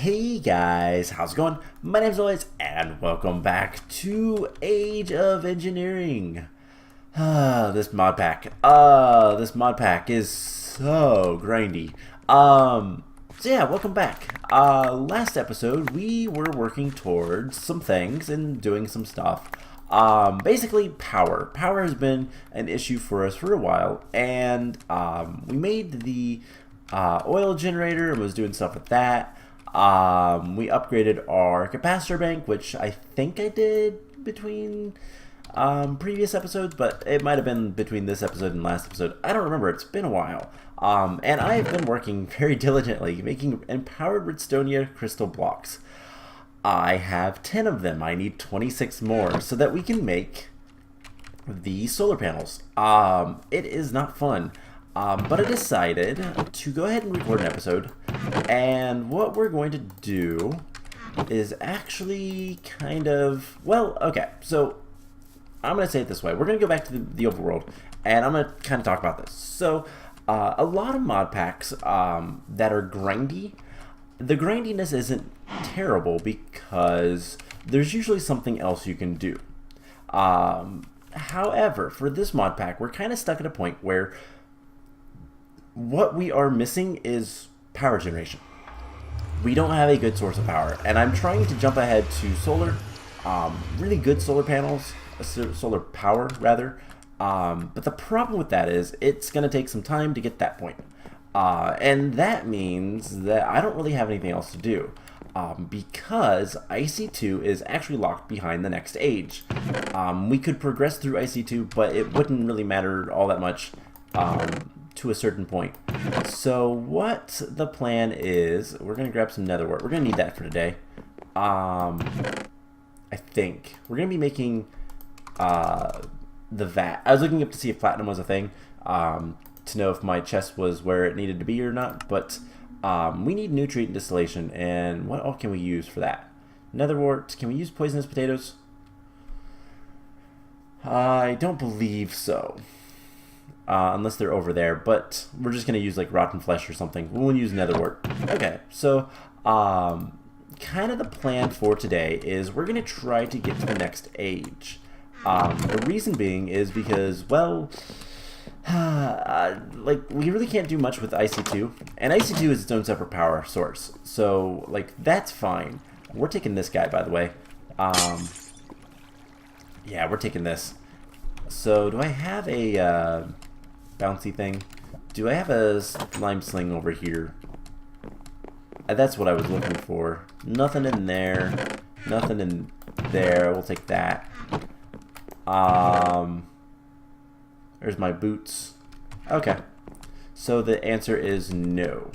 Hey guys, how's it going? My name's Lois, and welcome back to Age of Engineering. This mod pack is so grindy. So yeah, welcome back. Last episode we were working towards some things and doing some stuff. Basically power. Power has been an issue for us for a while, and we made the oil generator and was doing stuff with that. We upgraded our capacitor bank, which I think I did between previous episodes, but it might have been between this episode and last episode. I don't remember. It's been a while. And I have been working very diligently making empowered redstonia crystal blocks. I have 10 of them. I need 26 more so that we can make the solar panels. It is not fun. But I decided to go ahead and record an episode, and what we're going to do is actually kind of, well, okay, so I'm going to say it this way. We're going to go back to the overworld, and I'm going to kind of talk about this. So, a lot of mod packs that are grindy, the grindiness isn't terrible because there's usually something else you can do. However, for this mod pack, we're kind of stuck at a point where what we are missing is power generation. We don't have a good source of power, and I'm trying to jump ahead to solar, really good solar panels, solar power rather. But the problem with that is it's going to take some time to get that point, and that means that I don't really have anything else to do. Because IC2 is actually locked behind the next age. We could progress through IC2, but it wouldn't really matter all that much to a certain point. So what the plan is, we're going to grab some nether wart. We're going to need that for today. I think. We're going to be making the vat. I was looking up to see if platinum was a thing, to know if my chest was where it needed to be or not, but we need nutrient distillation, and what all can we use for that? Nether wart. Can we use poisonous potatoes? I don't believe so. Unless they're over there, but we're just going to use like rotten flesh or something. We'll use nether wart. Okay, so kind of the plan for today is we're going to try to get to the next age. The reason being is because, well, like we really can't do much with IC2, and IC2 is its own separate power source, so like that's fine. We're taking this guy, by the way. Yeah, we're taking this. So do I have a bouncy thing? Do I have a slime sling over here? That's what I was looking for. Nothing in there. Nothing in there. We'll take that. There's my boots. Okay. So the answer is no.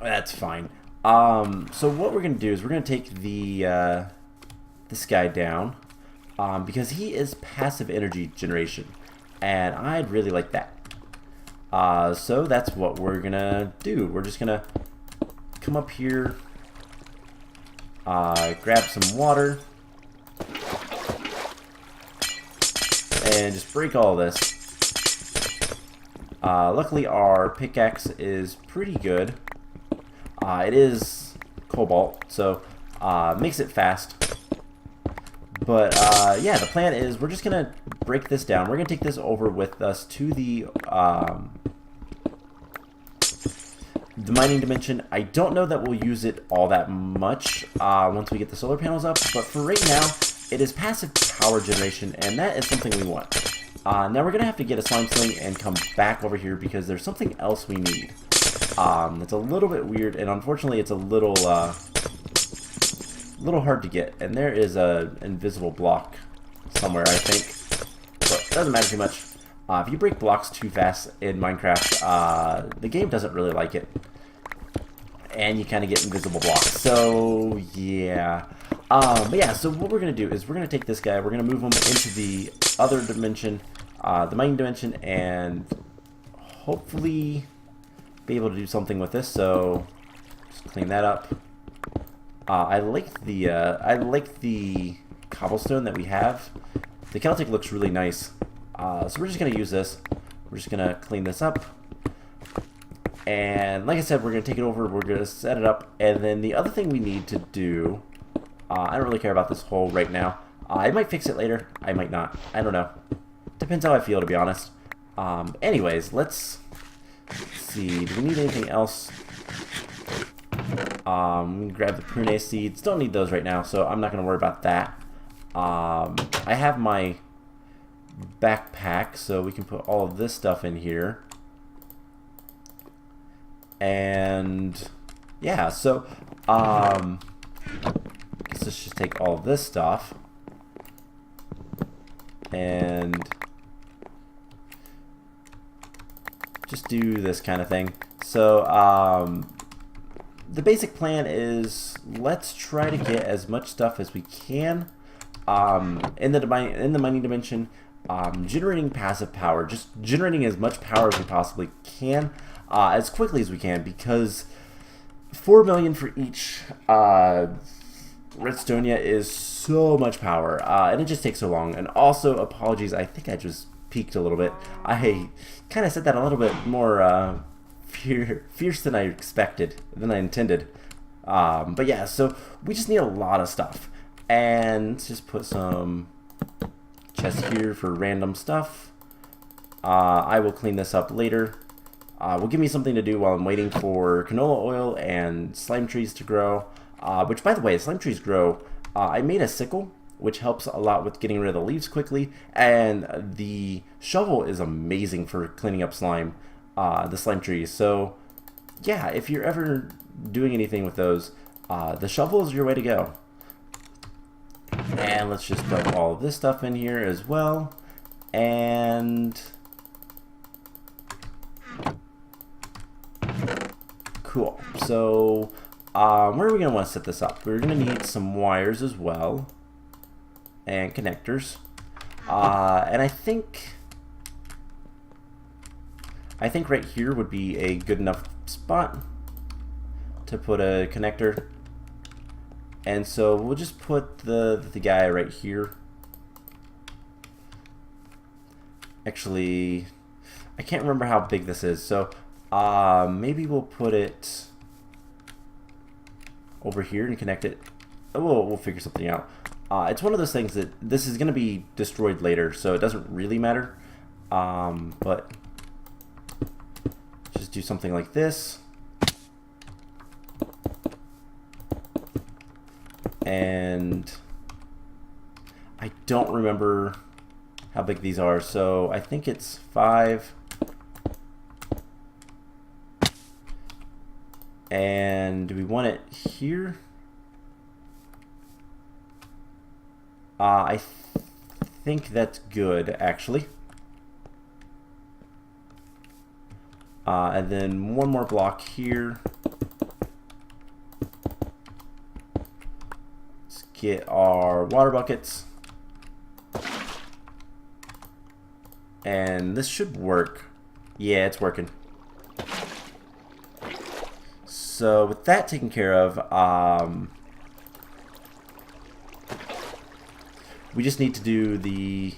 That's fine. So what we're going to do is we're going to take the this guy down. Because he is passive energy generation, and I'd really like that. So that's what we're gonna do. We're just gonna come up here, grab some water, and just break all this. Luckily our pickaxe is pretty good. It is cobalt, so makes it fast. But, yeah, the plan is we're just going to break this down. We're going to take this over with us to the mining dimension. I don't know that we'll use it all that much once we get the solar panels up. But for right now, it is passive power generation, and that is something we want. Now we're going to have to get a slime sling and come back over here because there's something else we need. It's a little bit weird, and unfortunately it's a little hard to get, and there is a invisible block somewhere, I think, but it doesn't matter too much. If you break blocks too fast in Minecraft, the game doesn't really like it, and you kind of get invisible blocks. So yeah, but yeah, so what we're gonna do is we're gonna take this guy, we're gonna move him into the other dimension, the mining dimension, and hopefully be able to do something with this. So just clean that up. I like the cobblestone that we have. The Celtic looks really nice. So we're just gonna use this. We're just gonna clean this up. And like I said, we're going to take it over, we're going to set it up, and then the other thing we need to do, I don't really care about this hole right now. I might fix it later, I might not, I don't know. Depends how I feel, to be honest. Anyways, let's see, do we need anything else? We can grab the prune seeds, don't need those right now, so I'm not going to worry about that. I have my backpack, so we can put all of this stuff in here. And yeah, so I guess let's just take all of this stuff and just do this kind of thing. So the basic plan is let's try to get as much stuff as we can in the mining dimension, generating passive power, just generating as much power as we possibly can. As quickly as we can, because 4 million for each redstonia is so much power, and it just takes so long. And also, apologies, I think I just peaked a little bit. I kind of said that a little bit more fierce than I expected, than I intended. But yeah, so we just need a lot of stuff, and let's just put some chests here for random stuff. I will clean this up later. Will give me something to do while I'm waiting for canola oil and slime trees to grow. Which, by the way, slime trees grow. I made a sickle, which helps a lot with getting rid of the leaves quickly. And the shovel is amazing for cleaning up slime, the slime trees. So, yeah, if you're ever doing anything with those, the shovel is your way to go. And let's just dump all of this stuff in here as well. And cool. So, where are we going to want to set this up? We're going to need some wires as well, and connectors. And I think right here would be a good enough spot to put a connector. And so we'll just put the guy right here. Actually, I can't remember how big this is, so maybe we'll put it over here and connect it. We'll figure something out. It's one of those things that this is going to be destroyed later, so it doesn't really matter. But just do something like this. And I don't remember how big these are, so I think it's 5. And do we want it here? I think that's good, actually. And then one more block here. Let's get our water buckets. And this should work. Yeah, it's working. So with that taken care of, we just need to do the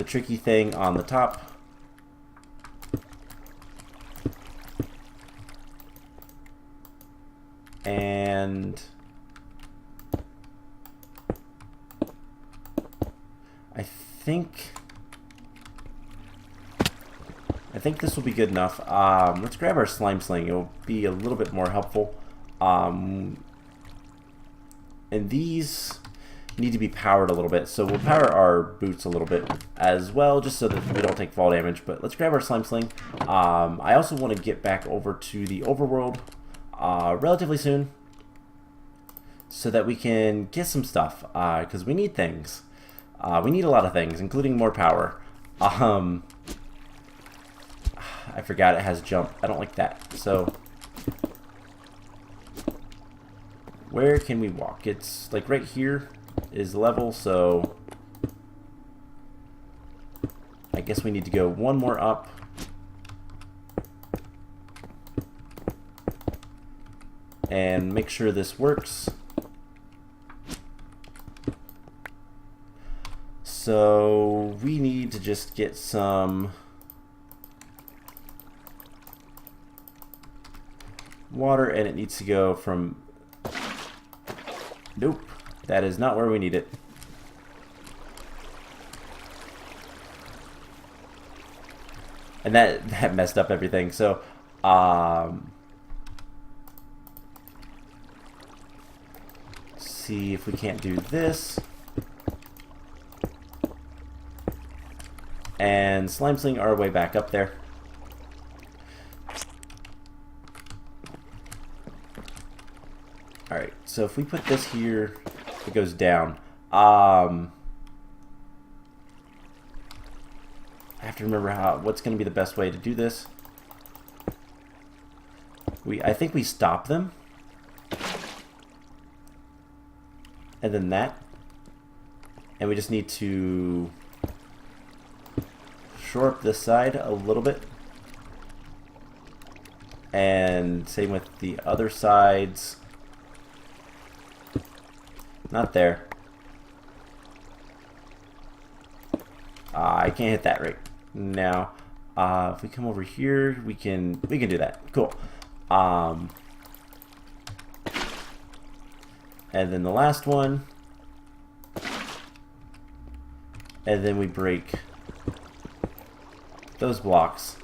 tricky thing on the top. And I think this will be good enough. Let's grab our slime sling. It will be a little bit more helpful. And these need to be powered a little bit, so we'll power our boots a little bit as well, just so that we don't take fall damage. But let's grab our slime sling. I also want to get back over to the overworld relatively soon, so that we can get some stuff, because we need things. We need a lot of things, including more power. I forgot it has jump. I don't like that. So where can we walk? It's like right here is level, so I guess we need to go one more up. And make sure this works. So we need to just get some water, and it needs to go from... Nope, that is not where we need it. And that messed up everything. So, see if we can't do this. And slime sling our way back up there. Alright, so if we put this here, it goes down. I have to remember what's going to be the best way to do this. I think we stop them. And then that. And we just need to shore up this side a little bit. And same with the other sides. Not there. I can't hit that right now. If we come over here, we can do that. Cool. And then the last one. And then we break those blocks.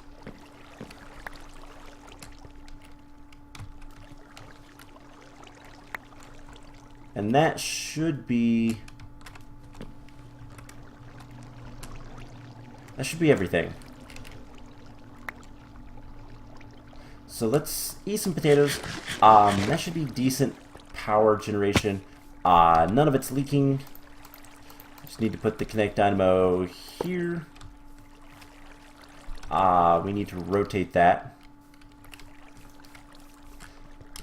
And that should be... That should be everything. So let's eat some potatoes. That should be decent power generation. None of it's leaking. Just need to put the Connect Dynamo here. We need to rotate that.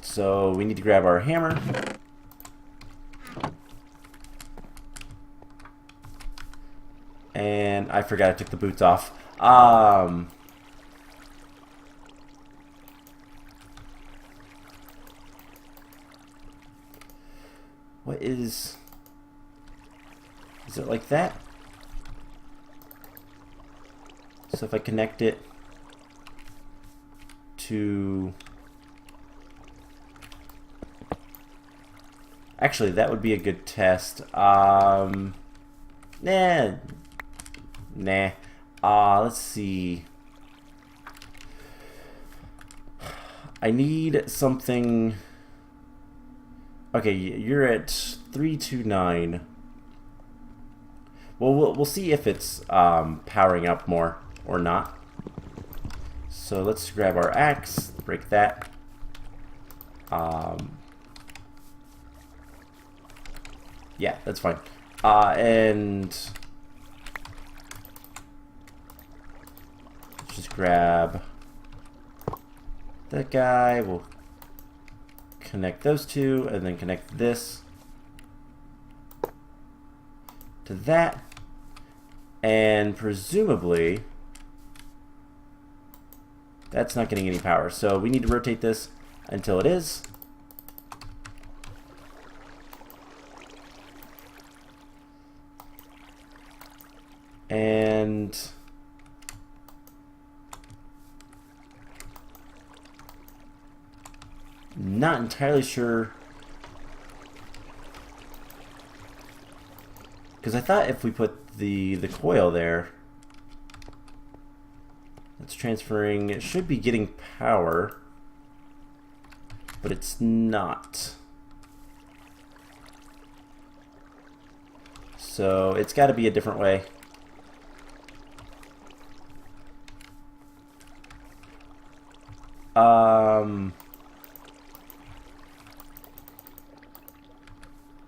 So we need to grab our hammer. And I forgot I took the boots off. What is it like that? So if I connect it to... Actually, that would be a good test. Nah. Let's see. I need something... Okay, you're at 329. Well, we'll see if it's powering up more or not. So let's grab our axe, break that. Yeah, that's fine. And just grab that guy. We'll connect those two, and then connect this to that. And presumably, that's not getting any power. So we need to rotate this until it is. And not entirely sure, because I thought if we put the coil there, it's transferring, it should be getting power, but it's not. So it's got to be a different way.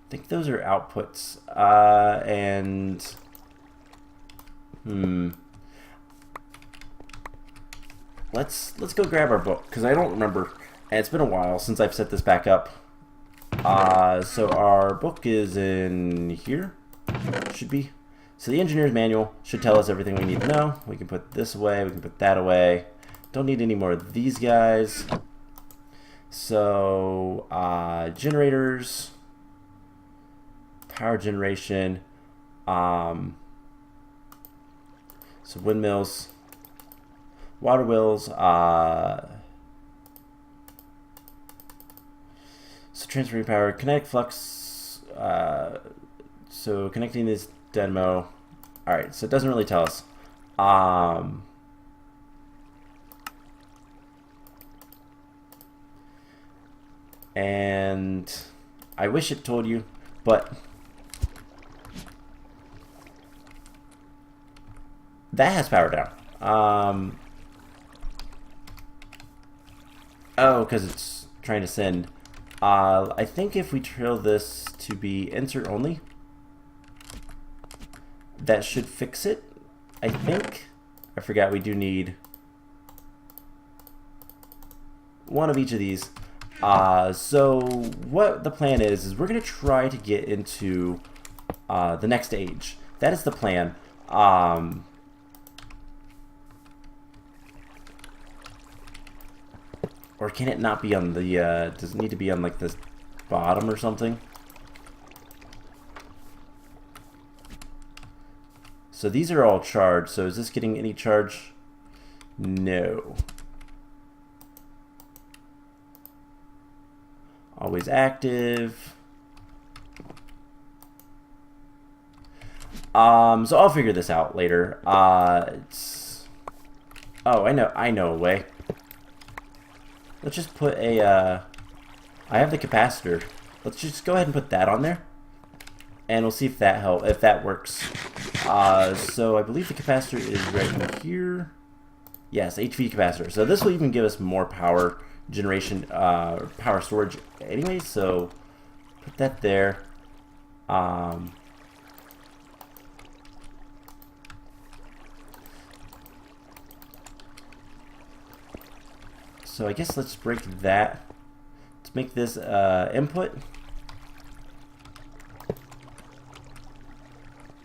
I think those are outputs, and let's go grab our book, because I don't remember, and it's been a while since I've set this back up. So our book is in here, should be. So the engineer's manual should tell us everything we need to know. We can put this away, we can put that away. Don't need any more of these guys. So generators, power generation, so windmills, water wheels, transferring power, kinetic flux. So connecting this dynamo. All right, so it doesn't really tell us. And I wish it told you, but that has power down. Oh, because it's trying to send. I think if we trail this to be insert only, that should fix it. I think. I forgot we do need one of each of these. So what the plan is we're going to try to get into the next age. That is the plan. Or can it not be on the, does it need to be on like this bottom or something? So these are all charged, so is this getting any charge? No. Always active. So I'll figure this out later. It's... Oh, I know a way. Let's just put a, I have the capacitor. Let's just go ahead and put that on there. And we'll see if that works. So I believe the capacitor is right here. Yes, HV capacitor. So this will even give us more power generation, power storage anyway. So put that there. So I guess let's break that. Let's make this input.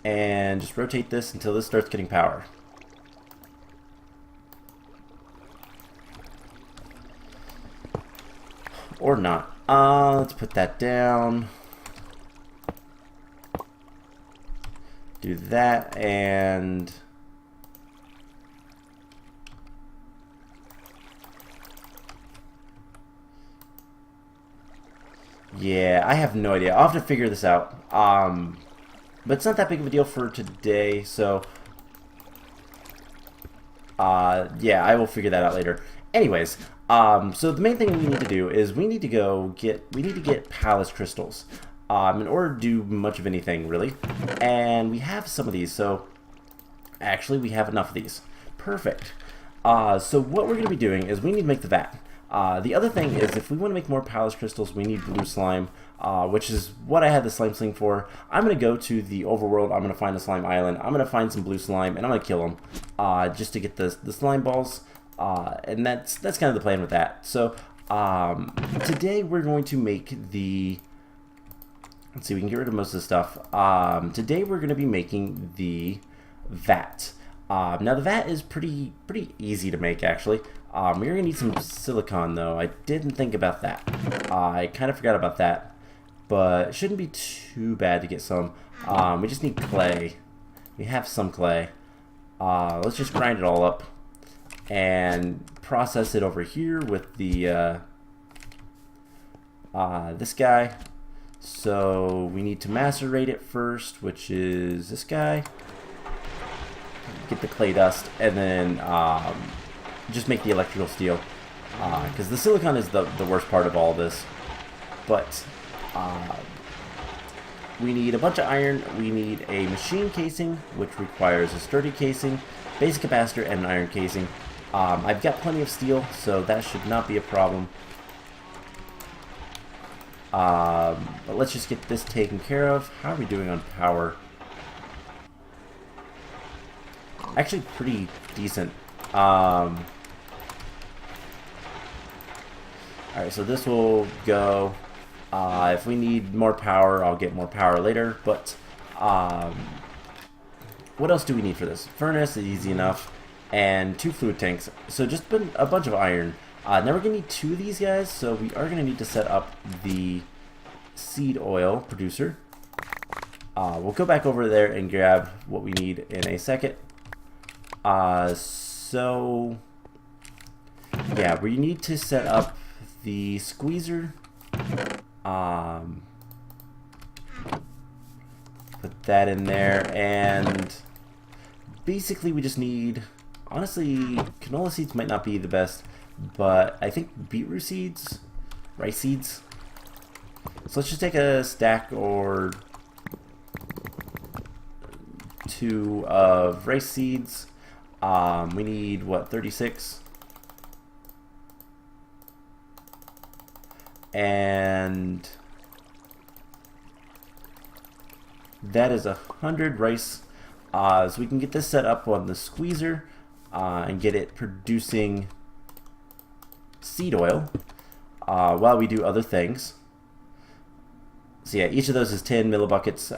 And just rotate this until this starts getting power. Or not. Let's put that down. Do that and... Yeah, I have no idea. I'll have to figure this out. But it's not that big of a deal for today, so... yeah, I will figure that out later. Anyways, so the main thing we need to do is we need to get palace crystals. In order to do much of anything, really. And we have some of these, so... Actually, we have enough of these. Perfect. So what we're going to be doing is we need to make the vat. The other thing is, if we want to make more palace crystals, we need blue slime, which is what I had the slime sling for. I'm going to go to the overworld, I'm going to find the slime island, I'm going to find some blue slime, and I'm going to kill them, just to get the slime balls, and that's kind of the plan with that. So, today we're going to make the, let's see, we can get rid of most of the stuff. Today we're going to be making the vat. Now the vat is pretty easy to make, actually. We're going to need some silicon, though. I didn't think about that. I kind of forgot about that. But it shouldn't be too bad to get some. We just need clay. We have some clay. Let's just grind it all up. And process it over here with the this guy. So we need to macerate it first, which is this guy. Get the clay dust. And then... just make the electrical steel, because the silicon is the worst part of all this. But we need a bunch of iron, we need a machine casing, which requires a sturdy casing, basic capacitor, and an iron casing. I've got plenty of steel, so that should not be a problem. But let's just get this taken care of. How are we doing on power? Actually pretty decent. Alright, so this will go. If we need more power, I'll get more power later. But what else do we need for this? Furnace is easy enough. And 2 fluid tanks. So just a bunch of iron. Now we're going to need 2 of these guys. So we are going to need to set up the seed oil producer. We'll go back over there and grab what we need in a second. So yeah, we need to set up the squeezer. Put that in there, and basically we just need, honestly, canola seeds might not be the best, but I think beetroot seeds, rice seeds. So let's just take a stack or two of rice seeds. We need, what, 36? And that is 100 rice. So we can get this set up on the squeezer and get it producing seed oil while we do other things. So yeah, each of those is 10 millibuckets.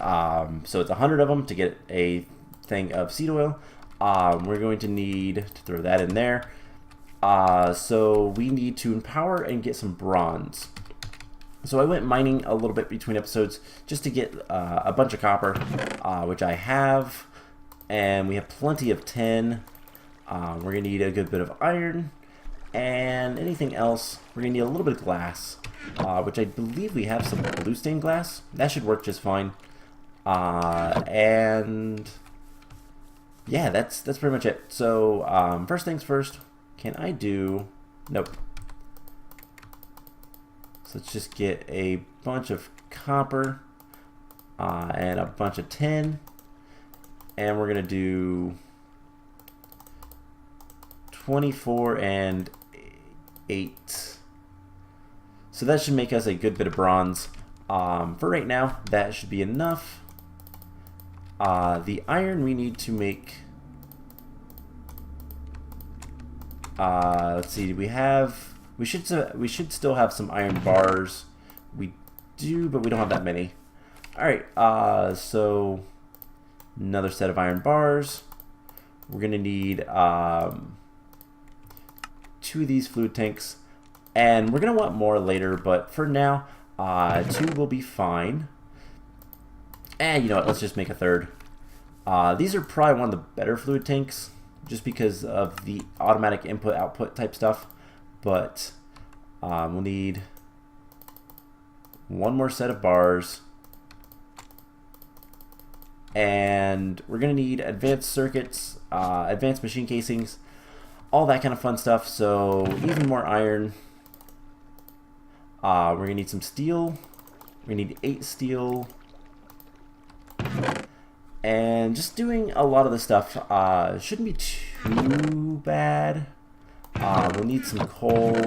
So it's 100 of them to get a thing of seed oil. We're going to need to throw that in there. So we need to empower and get some bronze. So I went mining a little bit between episodes just to get a bunch of copper, which I have. And we have plenty of tin. We're going to need a good bit of iron. And anything else, we're going to need a little bit of glass, which I believe we have some blue stained glass. That should work just fine. And yeah, that's pretty much it. So first things first, can I do... Nope. So let's just get a bunch of copper and a bunch of tin. And we're going to do 24 and 8. So that should make us a good bit of bronze. For right now, that should be enough. The iron we need to make... let's see, we should still have some iron bars. We do, but we don't have that many. Alright, so another set of iron bars. We're going to need 2 of these fluid tanks. And we're going to want more later, but for now, 2 will be fine. And you know what, let's just make a third. These are probably one of the better fluid tanks, just because of the automatic input-output type stuff. But we'll need 1 more set of bars. And we're going to need advanced circuits, advanced machine casings, all that kind of fun stuff. So even more iron. We're going to need some steel. We're going to need 8 steel. And just doing a lot of this stuff shouldn't be too bad. We'll need some coal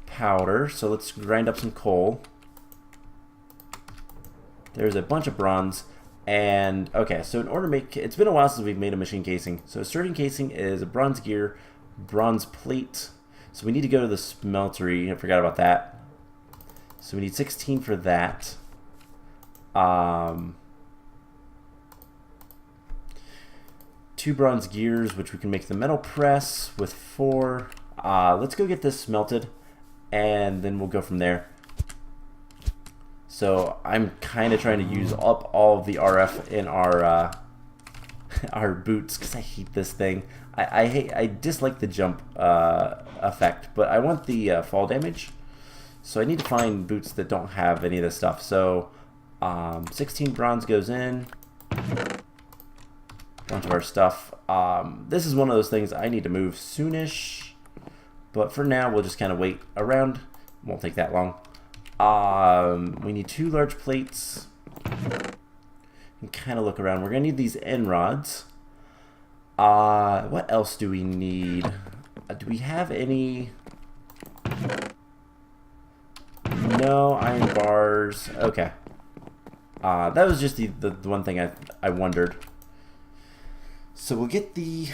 powder. So let's grind up some coal. There's a bunch of bronze. And okay, so in order to make, it's been a while since we've made a machine casing. So a starting casing is a bronze gear, bronze plate. So we need to go to the smeltery. I forgot about that. So we need 16 for that. 2 bronze gears, which we can make the metal press with 4. Let's go get this smelted, and then we'll go from there. So I'm kind of trying to use up all of the RF in our our boots because I hate this thing. I dislike the jump effect, but I want the fall damage. So I need to find boots that don't have any of this stuff. So 16 bronze goes in. Bunch of our stuff. This is one of those things I need to move soonish, but for now we'll just kind of wait around. Won't take that long. We need 2 large plates. And kind of look around. We're gonna need these end rods. What else do we need? Do we have any? No iron bars. Okay. That was just the one thing I wondered. So we'll get the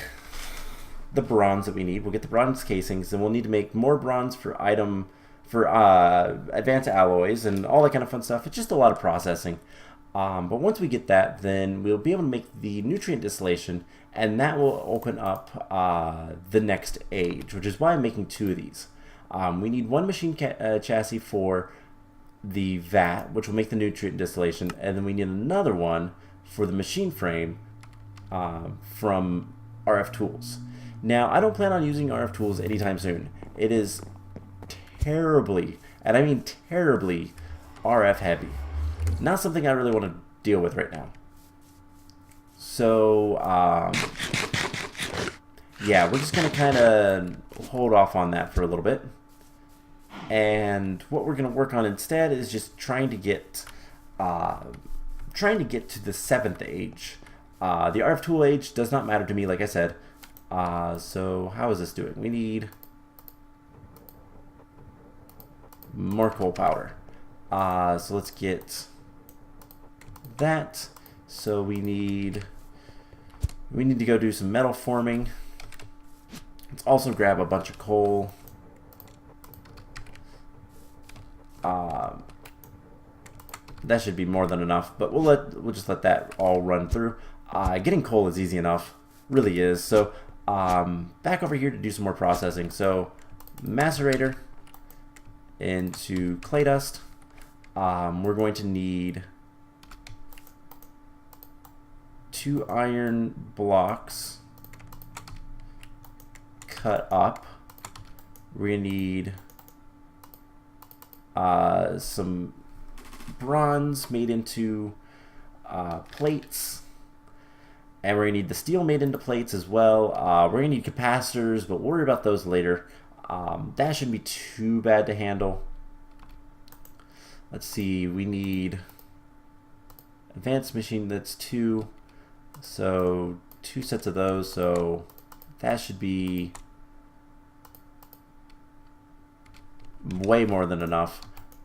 bronze that we need. We'll get the bronze casings, and we'll need to make more bronze for advanced alloys and all that kind of fun stuff. It's just a lot of processing. But once we get that, then we'll be able to make the nutrient distillation, and that will open up the next age, which is why I'm making 2 of these. We need 1 machine chassis for the vat, which will make the nutrient distillation, and then we need another one for the machine frame from RF Tools. Now, I don't plan on using RF Tools anytime soon. It is terribly and I mean terribly RF heavy. Not something I really want to deal with right now. So, yeah, we're just going to kind of hold off on that for a little bit. And what we're going to work on instead is just trying to get to the 7th age. The RF tool age does not matter to me, like I said. So how is this doing? We need more coal power. So let's get that. So we need to go do some metal forming. Let's also grab a bunch of coal. That should be more than enough, but we'll just let that all run through. Getting coal is easy enough, really is. So back over here to do some more processing. So macerator into clay dust. We're going to need 2 iron blocks cut up. We're gonna need some bronze made into plates, and we're gonna need the steel made into plates as well. We're gonna need capacitors, but we'll worry about those later. That shouldn't be too bad to handle. Let's see, we need advanced machine, that's 2, so 2 sets of those, so that should be way more than enough.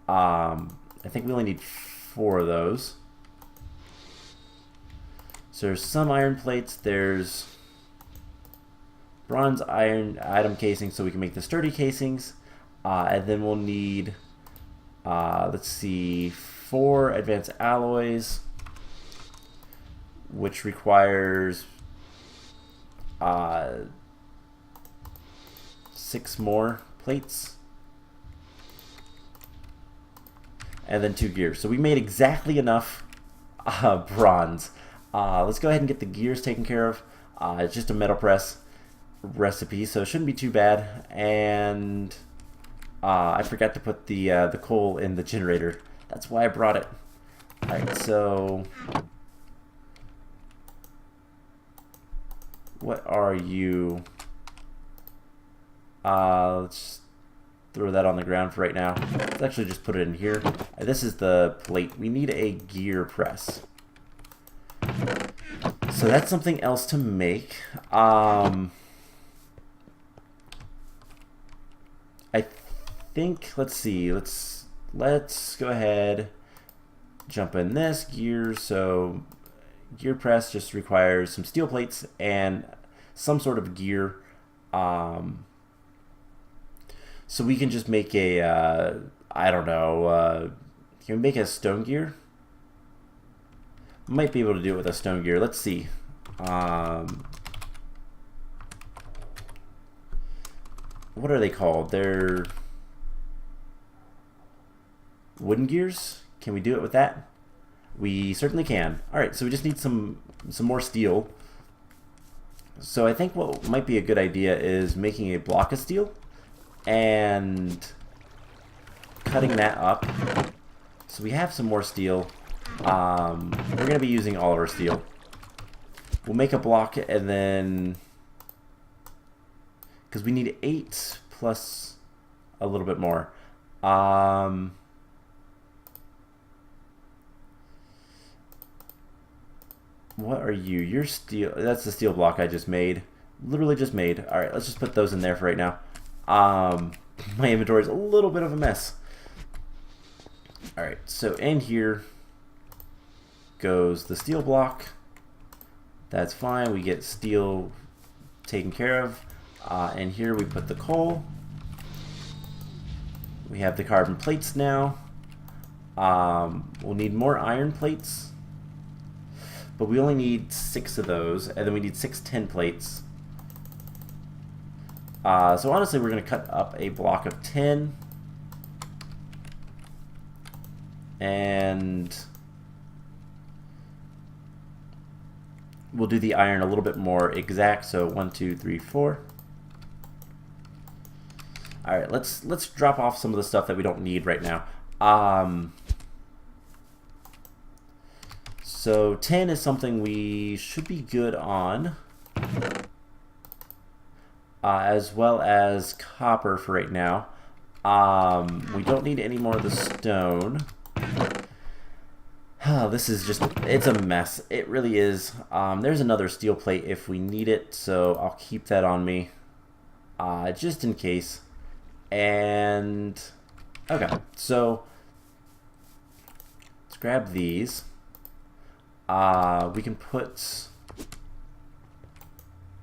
I think we only need 4 of those. So there's some iron plates, there's bronze iron item casing so we can make the sturdy casings, and then we'll need let's see, 4 advanced alloys, which requires 6 more plates, and then 2 gears. So we made exactly enough bronze. Let's go ahead and get the gears taken care of. It's just a metal press recipe, so it shouldn't be too bad. And I forgot to put the coal in the generator. That's why I brought it. Alright, so what are you? Let's throw that on the ground for right now. Let's actually just put it in here. This is the plate. We need a gear press. So that's something else to make. I think, let's see, let's go ahead, jump in this gear. So gear press just requires some steel plates and some sort of gear. So we can just make a I don't know, can we make a stone gear? Might be able to do it with a stone gear. Let's see. What are they called? They're wooden gears. Can we do it with that? We certainly can. Alright, so we just need some more steel. So I think what might be a good idea is making a block of steel and cutting that up. So we have some more steel. We're going to be using all of our steel. We'll make a block, and then, because we need 8 plus a little bit more. What are you? You're steel. That's the steel block I just made. Literally just made. Alright, let's just put those in there for right now. My inventory is a little bit of a mess. Alright, so in here goes the steel block. That's fine. We get steel taken care of. And here we put the coal. We have the carbon plates now. We'll need more iron plates, but we only need 6 of those, and then we need 6 tin plates. So honestly, we're going to cut up a block of tin, and we'll do the iron a little bit more exact. So 1, 2, 3, 4. All right, let's drop off some of the stuff that we don't need right now. So tin is something we should be good on, as well as copper for right now. We don't need any more of the stone. This is just, it's a mess. It really is. There's another steel plate if we need it, so I'll keep that on me, just in case. And, okay, so let's grab these. We can put,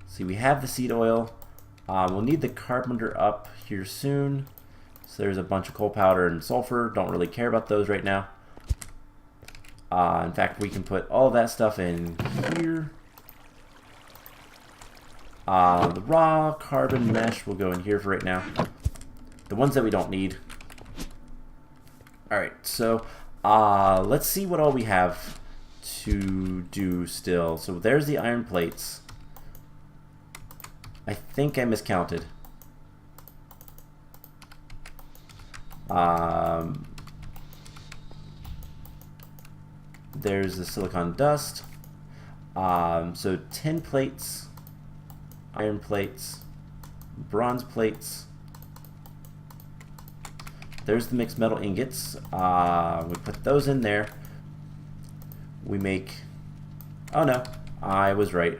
see, we have the seed oil. We'll need the carpenter up here soon. So there's a bunch of coal powder and sulfur. Don't really care about those right now. In fact, we can put all of that stuff in here. The raw carbon mesh will go in here for right now. The ones that we don't need. Alright, so let's see what all we have to do still. So there's the iron plates. I think I miscounted. There's the silicon dust. So tin plates, iron plates, bronze plates. There's the mixed metal ingots. We put those in there. We make, oh no, I was right.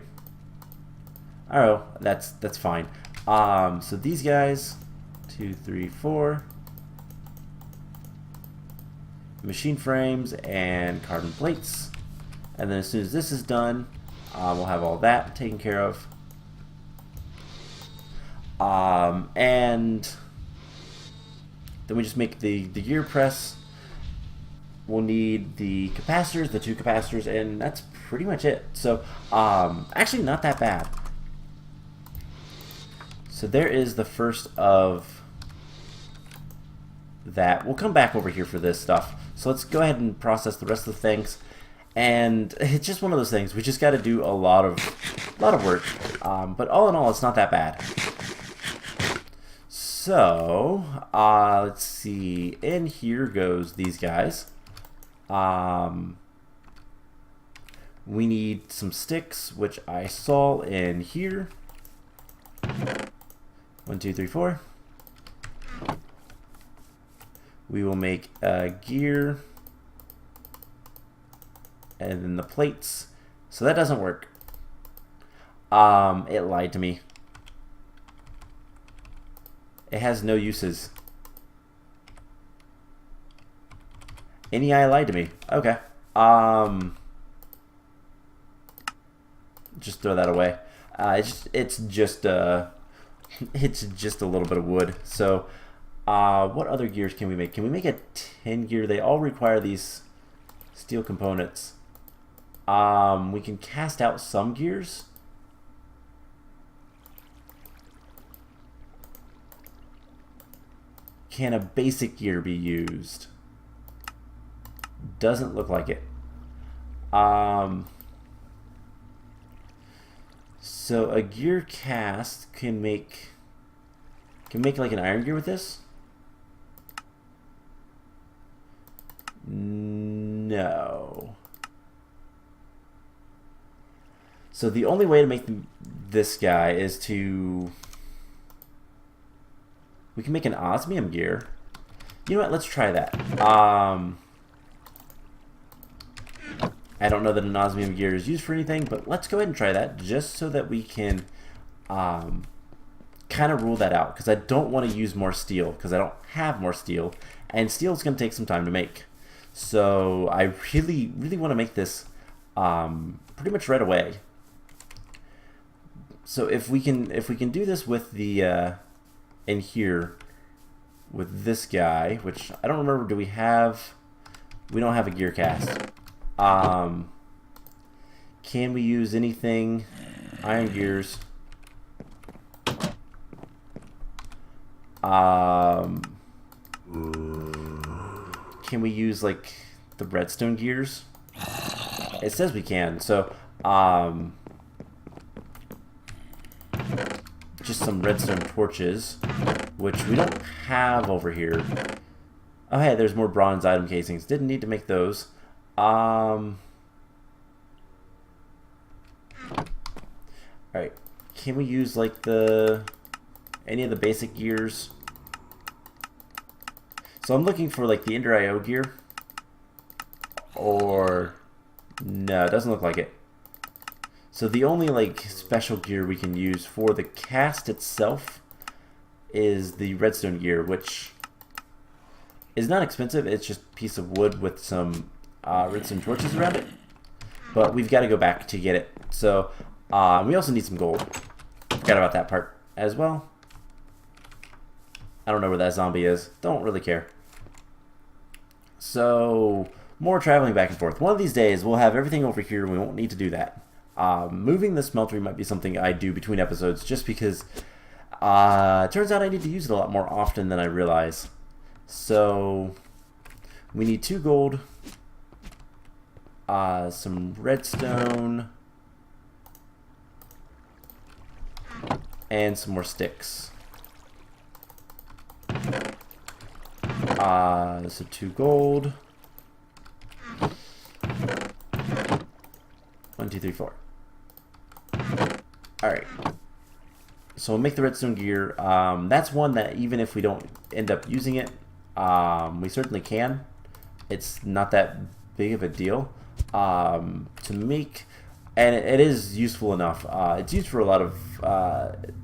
Oh, that's fine. So these guys, 2, 3, 4. Machine frames and carbon plates. And then as soon as this is done, we'll have all that taken care of. And then we just make the gear press. We'll need the capacitors, the 2 capacitors, and that's pretty much it. So, actually not that bad. So there is the first of that. We'll come back over here for this stuff. So let's go ahead and process the rest of the things. And it's just one of those things. We just got to do a lot of work. But all in all, it's not that bad. So, let's see. In here goes these guys. We need some sticks, which I saw in here. 1, 2, 3, 4. We will make a gear. And then the plates. So that doesn't work. It lied to me. It has no uses. NEI lied to me. Okay. Just throw that away. It's just a little bit of wood. So, what other gears can we make? Can we make a tin gear? They all require these steel components. We can cast out some gears. Can a basic gear be used? Doesn't look like it. So a gear cast can make like an iron gear with this? No. So the only way to make this guy is to... We can make an osmium gear. You know what? Let's try that. I don't know that an osmium gear is used for anything, but let's go ahead and try that just so that we can kind of rule that out, because I don't want to use more steel because I don't have more steel, and steel is going to take some time to make. So I really want to make this pretty much right away. So if we can do this with the in here with this guy, which I don't remember, do we have? We don't have a gear cast. Can we use anything? Iron gears. Can we use like the redstone gears? It says we can. So just some redstone torches. which we don't have over here. Oh, hey, there's more bronze item casings. Didn't need to make those. Alright. Can we use, like, any of the basic gears? So I'm looking for, like, the Ender IO gear. Or... no, it doesn't look like it. So the only, like, special gear we can use for the cast itself is the redstone gear, which is not expensive. It's just a piece of wood with some redstone torches around it. But we've got to go back to get it. So we also need some gold. Forgot about that part as well. I don't know where that zombie is. Don't really care. So more traveling back and forth. One of these days we'll have everything over here and we won't need to do that. Moving the smeltery might be something I do between episodes just because it turns out I need to use it a lot more often than I realize. So we need 2 gold, some redstone, and some more sticks. So 2 gold. 1, 2, 3, 4. Alright. So we'll make the redstone gear. That's one that even if we don't end up using it, we certainly can. It's not that big of a deal to make, and it is useful enough. It's used for a lot of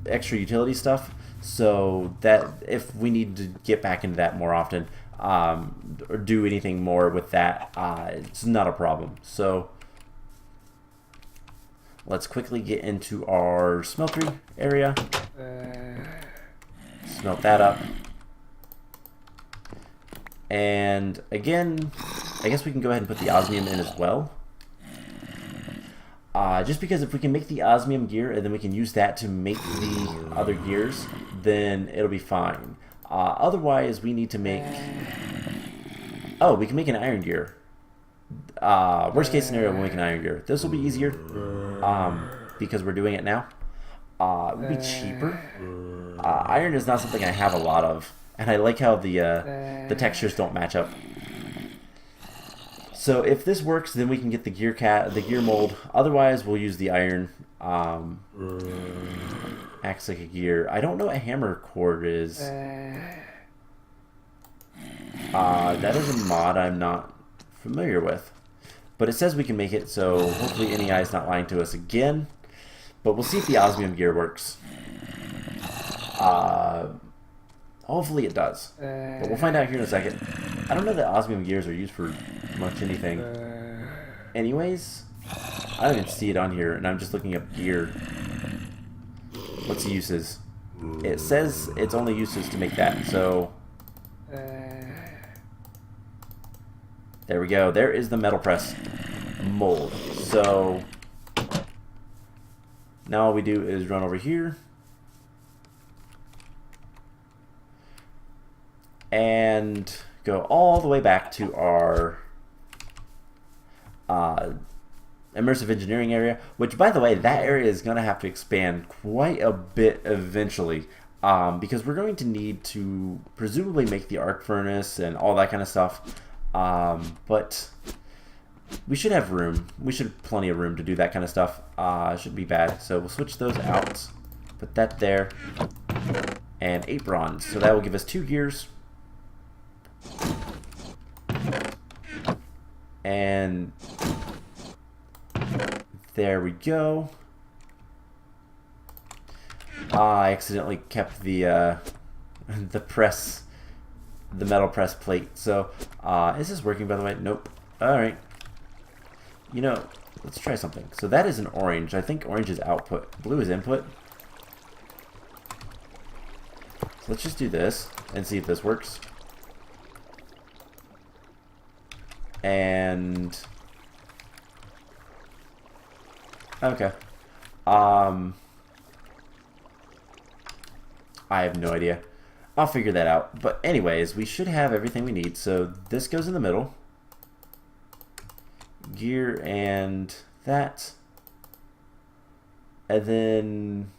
extra utility stuff, so that if we need to get back into that more often or do anything more with that, it's not a problem. So let's quickly get into our smeltery area. Smelt that up. And again, I guess we can go ahead and put the osmium in as well. Just because if we can make the osmium gear and then we can use that to make the other gears, then it'll be fine. Otherwise, we need to make... oh, we can make an iron gear. Worst case scenario, we'll make an iron gear. This will be easier because we're doing it now. It would be cheaper. Iron is not something I have a lot of, and I like how the textures don't match up. So if this works, then we can get the gear mold. Otherwise, we'll use the iron. Acts like a gear. I don't know what a hammer cord is. That is a mod I'm not familiar with. But it says we can make it, so hopefully NEI is not lying to us again. But we'll see if the osmium gear works. Hopefully it does. But we'll find out here in a second. I don't know that osmium gears are used for much anything. Anyways, I don't even see it on here, and I'm just looking up gear. What's the uses? It says its only uses to make that, so... there we go. There is the metal press mold. So now all we do is run over here and go all the way back to our immersive engineering area, which, by the way, that area is going to have to expand quite a bit eventually because we're going to need to presumably make the arc furnace and all that kind of stuff. But we should have room. We should have plenty of room to do that kind of stuff. Shouldn't be bad. So we'll switch those out. Put that there. And 8 bronze. So that will give us 2 gears. And there we go. I accidentally kept the press, the metal press plate. So is this working, by the way? Nope. Alright. You know, let's try something. So that is an orange. I think orange is output. Blue is input. So let's just do this and see if this works. And okay. I have no idea. I'll figure that out. But anyways, we should have everything we need. So this goes in the middle. Gear and that. And then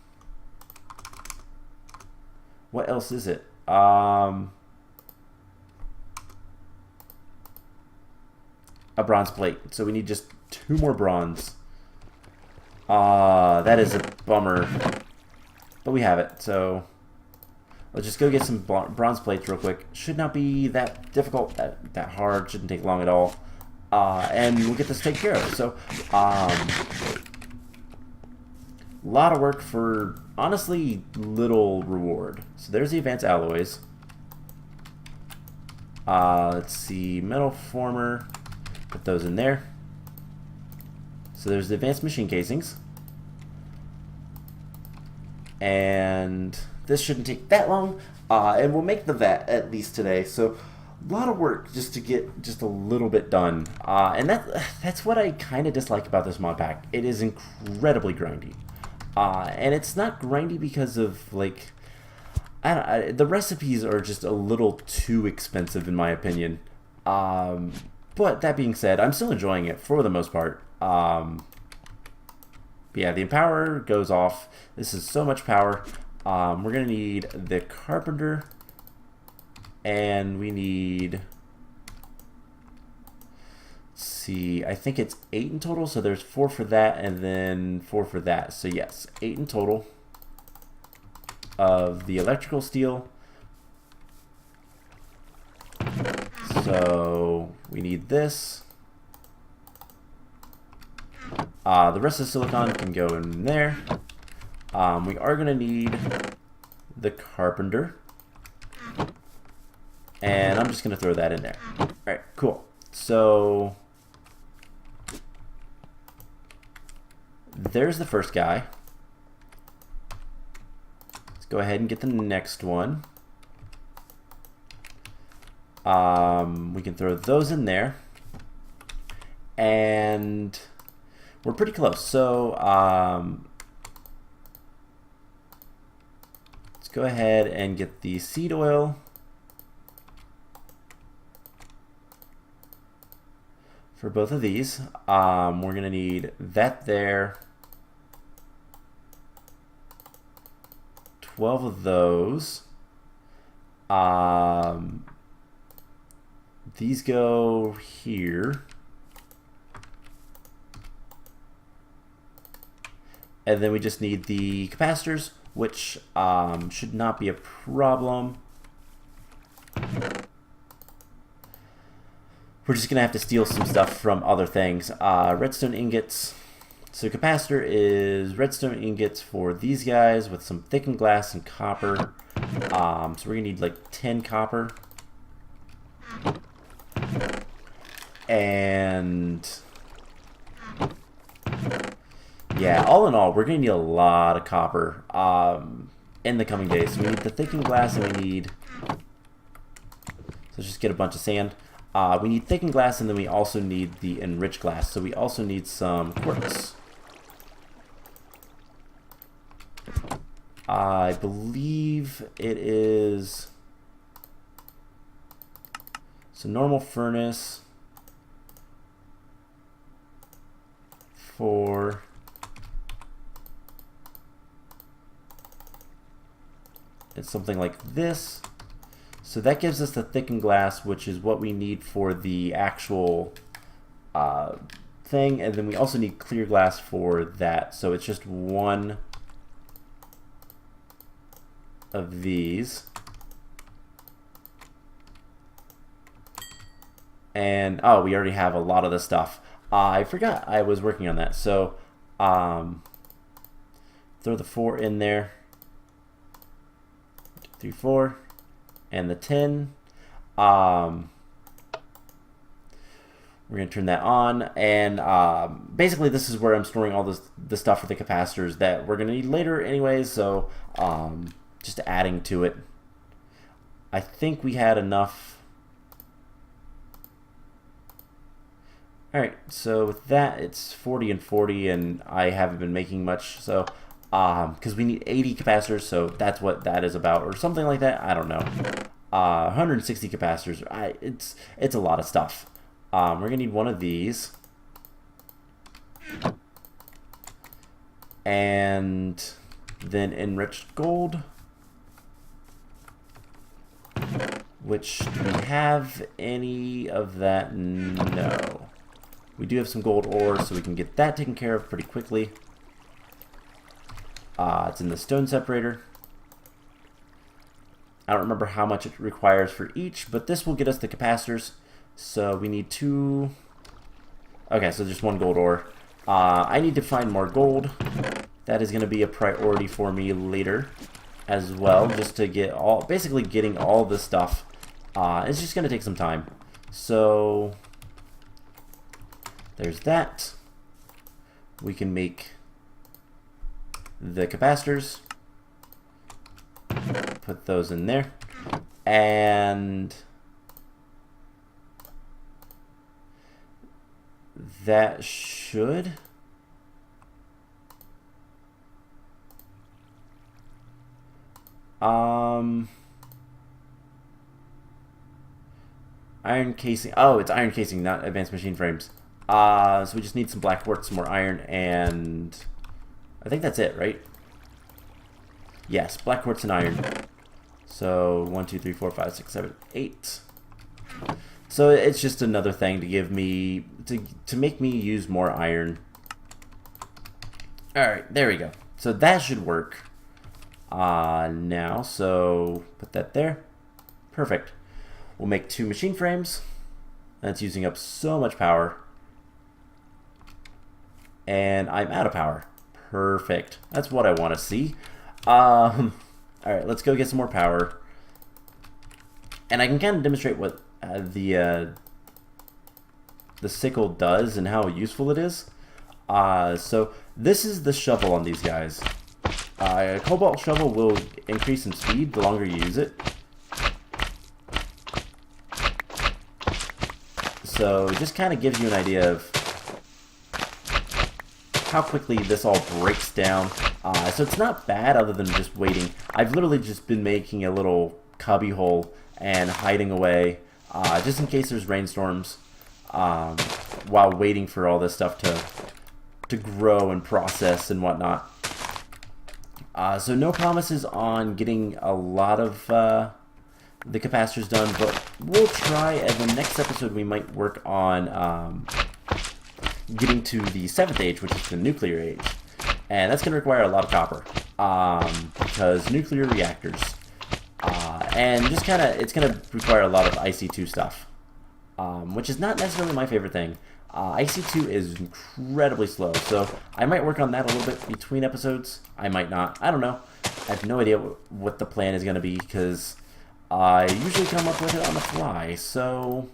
What else is it? A bronze plate. So we need just 2 more bronze. That is a bummer. But we have it, so let's just go get some bronze plates real quick. Should not be that difficult, that hard. Shouldn't take long at all. And we'll get this taken care of. So, a lot of work for, honestly, little reward. So there's the advanced alloys. Let's see, metal former. Put those in there. So there's the advanced machine casings. And this shouldn't take that long. And we'll make the vat at least today. So a lot of work just to get just a little bit done. And that's what I kind of dislike about this mod pack. It is incredibly grindy. And it's not grindy because of, like, the recipes are just a little too expensive in my opinion. But that being said, I'm still enjoying it for the most part. Yeah, the empower goes off. This is so much power. We're going to need the carpenter. And we need... Let's see, I think it's 8 in total. So there's 4 for that and then 4 for that. So yes, 8 in total of the electrical steel. So we need this. The rest of the silicon can go in there. We are going to need the carpenter. And I'm just going to throw that in there. Alright, cool. So there's the first guy. Let's go ahead and get the next one. We can throw those in there. And we're pretty close. So let's go ahead and get the seed oil. For both of these. We're going to need that there. 12 of those. These go here. And then we just need the capacitors, which should not be a problem. We're just going to have to steal some stuff from other things. Redstone ingots. So capacitor is redstone ingots for these guys with some thickened glass and copper. So we're going to need like 10 copper. And yeah, all in all, we're going to need a lot of copper in the coming days. So we need the thickened glass and we need... So let's just get a bunch of sand. We need thickened glass and then we also need the enriched glass. So we also need some quartz. I believe it is... So normal furnace for... It's something like this. So that gives us the thickened glass, which is what we need for the actual thing. And then we also need clear glass for that. So it's just one of these. And, oh, we already have a lot of the stuff. I forgot I was working on that. So throw the 4 in there. 3, 4. And the 10, we're going to turn that on, and basically this is where I'm storing all the stuff for the capacitors that we're going to need later anyways, so just adding to it. I think we had enough. Alright, so with that, it's 40 and 40, and I haven't been making much, so... because we need 80 capacitors, so that's what that is about, or something like that. I don't know. 160 capacitors. It's a lot of stuff. We're gonna need one of these, and then enriched gold. Which, do we have any of that? No. We do have some gold ore, so we can get that taken care of pretty quickly. It's in the stone separator. I don't remember how much it requires for each, but this will get us the capacitors. So we need 2... Okay, so just 1 gold ore. I need to find more gold. That is going to be a priority for me later as well, just to get all... Basically getting all this stuff. It's just going to take some time. So... There's that. We can make the capacitors. Put those in there. And that should iron casing. Oh, it's iron casing, not advanced machine frames. So we just need some black quartz, some more iron, and I think that's it, right? Yes, black quartz and iron. So 1, 2, 3, 4, 5, 6, 7, 8. So it's just another thing to give me to make me use more iron. All right, there we go. So that should work now. So put that there. Perfect. We'll make 2 machine frames. That's using up so much power. And I'm out of power. Perfect. That's what I want to see. Alright, let's go get some more power. And I can kind of demonstrate what the sickle does and how useful it is. So this is the shovel on these guys. A cobalt shovel will increase in speed the longer you use it. So it just kind of gives you an idea of how quickly this all breaks down. So it's not bad other than just waiting. I've literally just been making a little cubby hole and hiding away just in case there's rainstorms while waiting for all this stuff to grow and process and whatnot. So no promises on getting a lot of the capacitors done, but we'll try. And the next episode we might work on getting to the 7th age, which is the nuclear age. And that's going to require a lot of copper, because nuclear reactors, and just kind of, it's going to require a lot of IC2 stuff, which is not necessarily my favorite thing. IC2 is incredibly slow, so I might work on that a little bit between episodes. I might not. I don't know. I have no idea what the plan is going to be, because I usually come up with it on the fly, so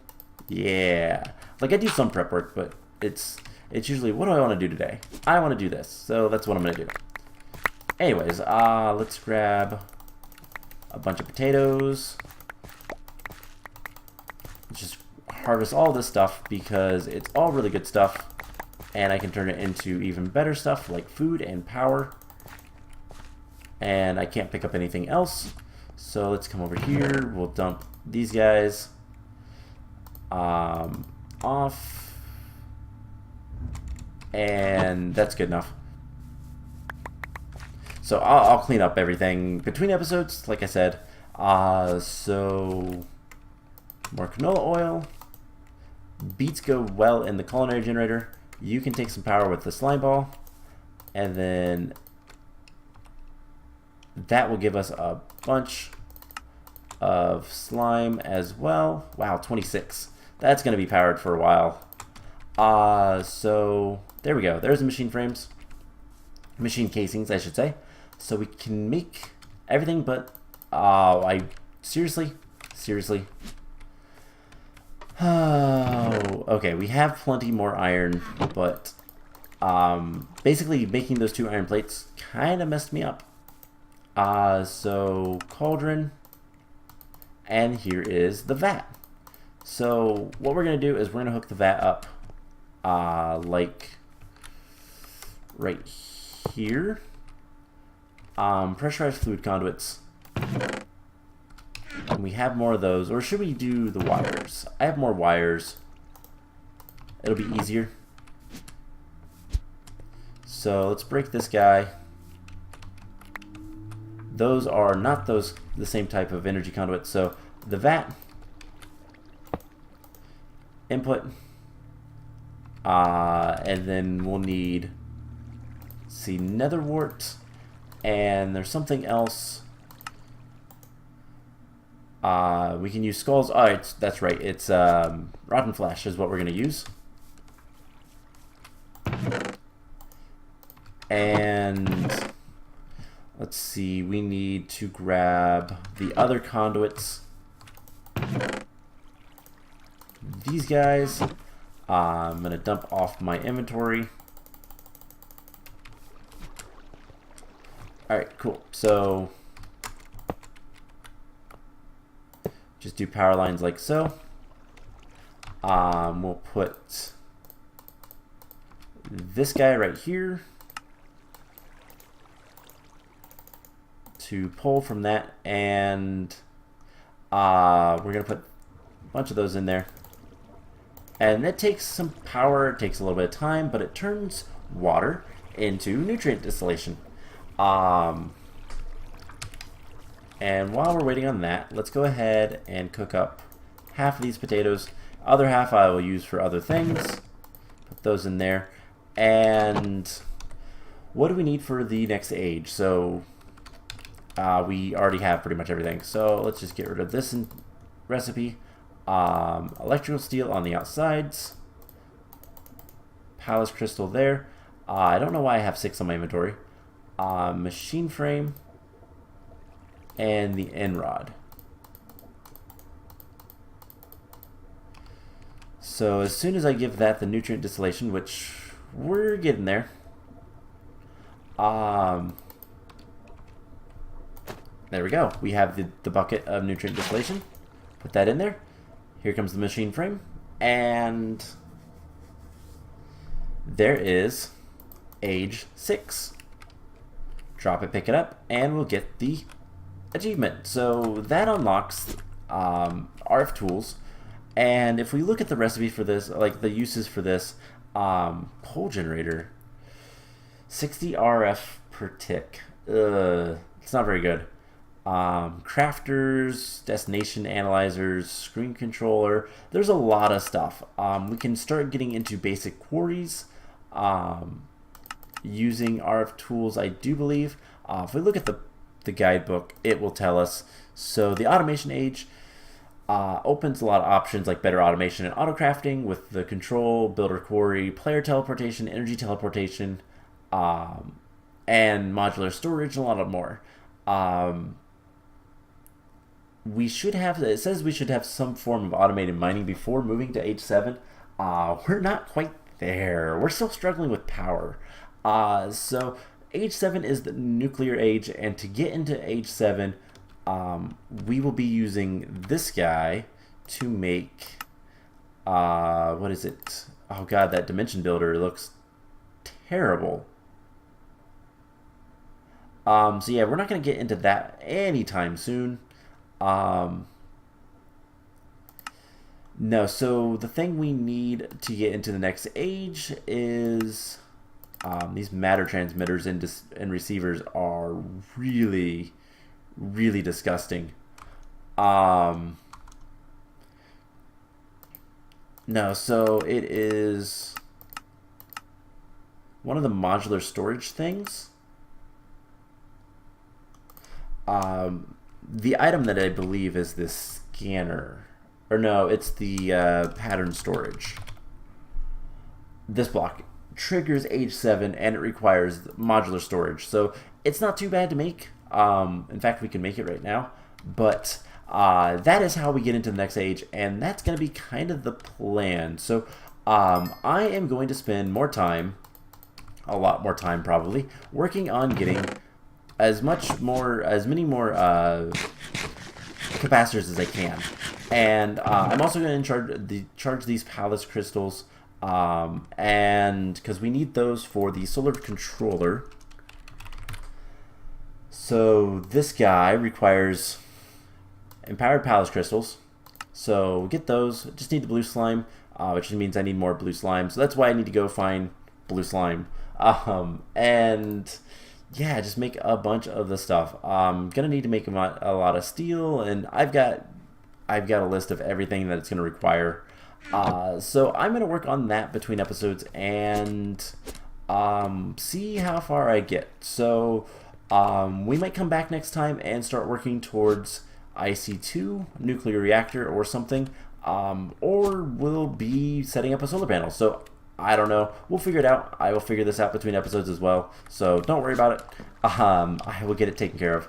yeah. Like, I do some prep work, but it's usually, what do I want to do today? I want to do this, so that's what I'm going to do. Anyways, let's grab a bunch of potatoes. Let's just harvest all this stuff because it's all really good stuff, and I can turn it into even better stuff like food and power. And I can't pick up anything else, so let's come over here. We'll dump these guys off. And that's good enough. So I'll clean up everything between episodes, like I said. So more canola oil. Beets go well in the culinary generator. You can take some power with the slime ball, and then that will give us a bunch of slime as well. Wow, 26. That's going to be powered for a while. So there we go. There's the machine frames. Machine casings, I should say. So we can make everything but, seriously? Oh, okay, we have plenty more iron, but, basically making those 2 iron plates kind of messed me up. So cauldron, and here is the vat. So what we're going to do is we're going to hook the vat up like right here. Pressurized fluid conduits. And we have more of those. Or should we do the wires? I have more wires. It'll be easier. So let's break this guy. Those are not the same type of energy conduit. So the vat, input, and then we'll need, see, nether wart, and there's something else. We can use skulls. Oh, that's right. It's rotten flesh is what we're going to use. And let's see, we need to grab the other conduits. These guys. I'm going to dump off my inventory. Alright, cool. So just do power lines like so. We'll put this guy right here to pull from that, and we're going to put a bunch of those in there. And that takes some power, it takes a little bit of time, but it turns water into nutrient distillation. And while we're waiting on that, let's go ahead and cook up half of these potatoes. Other half I will use for other things. Put those in there. And what do we need for the next age? So we already have pretty much everything. So let's just get rid of this recipe. Electrical steel on the outsides. Palace crystal there. I don't know why I have 6 on my inventory. Machine frame. And the end rod. So as soon as I give that the nutrient distillation, which we're getting there. There we go. We have the bucket of nutrient distillation. Put that in there. Here comes the machine frame. And there is age 6. Drop it, pick it up, and we'll get the achievement. So that unlocks RF tools. And if we look at the recipe for this, like the uses for this, coal generator, 60 RF per tick. It's not very good. Crafters, destination analyzers, screen controller. There's a lot of stuff. We can start getting into basic quarries using RF tools, I do believe. If we look at the guidebook, it will tell us. So the automation age opens a lot of options like better automation and auto crafting with the control, builder quarry, player teleportation, energy teleportation, and modular storage, and a lot more. We should have, it says we should have some form of automated mining before moving to age 7. We're not quite there. We're still struggling with power. So age 7 is the nuclear age, and to get into age 7, we will be using this guy to make, what is it? Oh god, that dimension builder looks terrible. So yeah, we're not going to get into that anytime soon. No, so the thing we need to get into the next age is these matter transmitters and receivers are really, really disgusting. No, so it is one of the modular storage things. The item that I believe is this scanner. Or no, it's the pattern storage. This block triggers age 7 and it requires modular storage. So it's not too bad to make. In fact, we can make it right now. But that is how we get into the next age, and that's going to be kind of the plan. So I am going to spend more time, a lot more time probably, working on getting as many more capacitors as I can. And I'm also going to charge these palace crystals, and because we need those for the solar controller. So this guy requires empowered palace crystals. So get those. Just need the blue slime, which means I need more blue slime. So that's why I need to go find blue slime. And yeah, just make a bunch of the stuff. I'm gonna need to make a lot of steel, and I've got I've got a list of everything that it's going to require. So I'm going to work on that between episodes and see how far I get. So we might come back next time and start working towards IC2, nuclear reactor or something, or we'll be setting up a solar panel. So I don't know. We'll figure it out. I will figure this out between episodes as well. So don't worry about it. I will get it taken care of.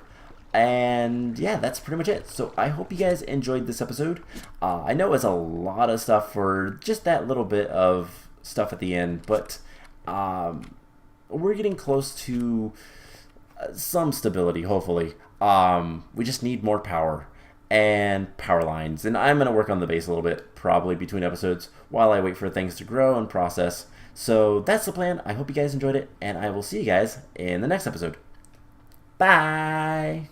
And yeah, that's pretty much it. So I hope you guys enjoyed this episode. I know it's a lot of stuff for just that little bit of stuff at the end, but we're getting close to some stability, hopefully. We just need more power and power lines, and I'm going to work on the base a little bit, probably between episodes, while I wait for things to grow and process. So that's the plan. I hope you guys enjoyed it, and I will see you guys in the next episode. Bye!